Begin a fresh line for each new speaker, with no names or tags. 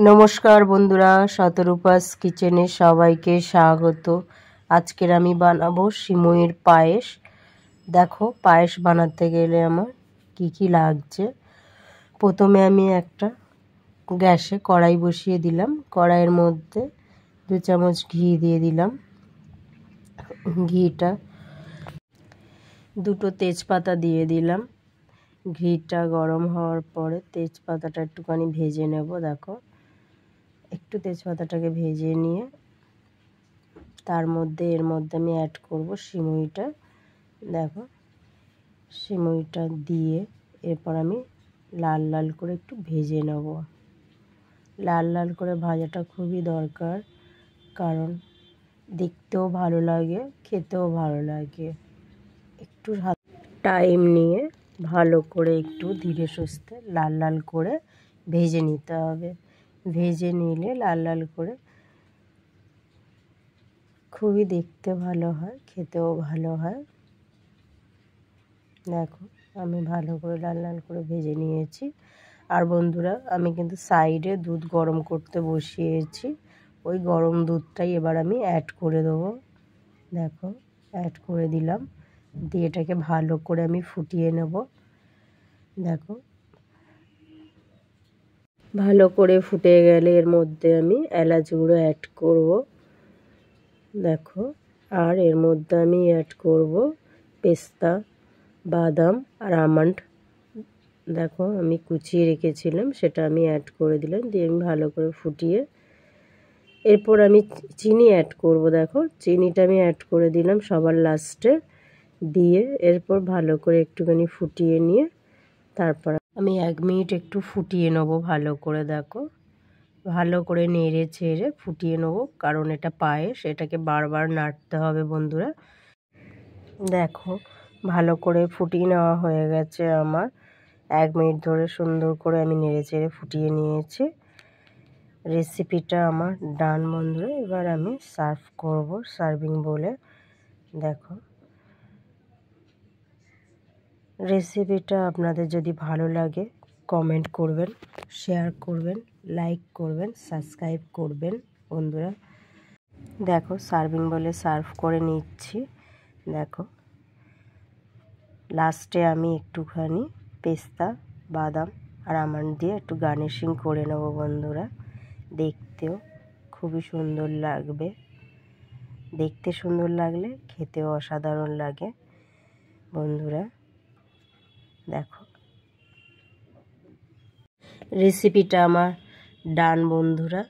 নমস্কার বন্ধুরা, শতরূপাস কিচেনে সবাইকে স্বাগত। আজকের আমি বানাবো সিমইয়ের পায়েস। দেখো, পায়েস বানাতে গেলে আমার কি লাগছে। প্রথমে আমি একটা গ্যাসে কড়াই বসিয়ে দিলাম। কড়াইয়ের মধ্যে 2 চামচ ঘি দিয়ে দিলাম। ঘিটা, 2টো তেজপাতা দিয়ে দিলাম। ঘিটা গরম হওয়ার পরে তেজপাতাটা একটুখানি ভেজে নেব। দেখো, একটু তেজপাতাটাকে ভেজে নিয়ে এর মধ্যে আমি অ্যাড করব সিমইটা। দেখো, সিমইটা দিয়ে এরপর আমি লাল লাল করে একটু ভেজে নেব। লাল লাল করে ভাজাটা খুবই দরকার, কারণ দেখতেও ভালো লাগে, খেতেও ভালো লাগে। একটু টাইম নিয়ে ভালো করে একটু ধীরে সুস্থে লাল লাল করে ভেজে নিতে হবে। ভেজে নিলে লাল লাল করে খুবই দেখতে ভালো হয়, খেতেও ভালো হয়। দেখো, আমি ভালো করে লাল লাল করে ভেজে নিয়েছি। আর বন্ধুরা, আমি কিন্তু সাইডে দুধ গরম করতে বসিয়েছি। ওই গরম দুধটাই এবার আমি অ্যাড করে দেবো। দেখো, অ্যাড করে দিলাম, দিয়ে এটাকে ভালো করে আমি ফুটিয়ে নেব। দেখো, ভালো করে ফুটে গেলে এর মধ্যে আমি এলাচ গুঁড়ো অ্যাড করব। দেখো, আর এর মধ্যে আমি অ্যাড করব পেস্তা, বাদাম আর আমন্ড। দেখো, আমি কুচিয়ে রেখেছিলাম, সেটা আমি অ্যাড করে দিলাম। দিয়ে আমি ভালো করে ফুটিয়ে এরপর আমি চিনি অ্যাড করব। দেখো, চিনিটা আমি অ্যাড করে দিলাম সবার লাস্টে। দিয়ে এরপর ভালো করে একটুখানি ফুটিয়ে নিয়ে তারপর আমি 1 মিনিট একটু ফুটিয়ে নেবো ভালো করে। দেখো, ভালো করে নেড়ে ছেড়ে ফুটিয়ে নেবো, কারণ এটা পায়েস, এটাকে বারবার নাড়তে হবে বন্ধুরা। দেখো, ভালো করে ফুটিয়ে নেওয়া হয়ে গেছে আমার। 1 মিনিট ধরে সুন্দর করে আমি নেড়ে চেড়ে ফুটিয়ে নিয়েছি। রেসিপিটা আমার ডান বন্ধুরা। এবার আমি সার্ভ করব সার্ভিং বলে। দেখো, রেসিপিটা আপনাদের যদি ভালো লাগে কমেন্ট করবেন, শেয়ার করবেন, লাইক করবেন, সাবস্ক্রাইব করবেন বন্ধুরা। দেখো, সার্ভিং বলে সার্ভ করে নিচ্ছি। দেখো, লাস্টে আমি একটুখানি পেস্তা, বাদাম আর আমন্ড দিয়ে একটু গার্নিশিং করে নেব বন্ধুরা। দেখতেও খুবই সুন্দর লাগবে। দেখতে সুন্দর লাগলে খেতেও অসাধারণ লাগে বন্ধুরা। দেখো, রেসিপিটা আমার ডান বন্ধুরা।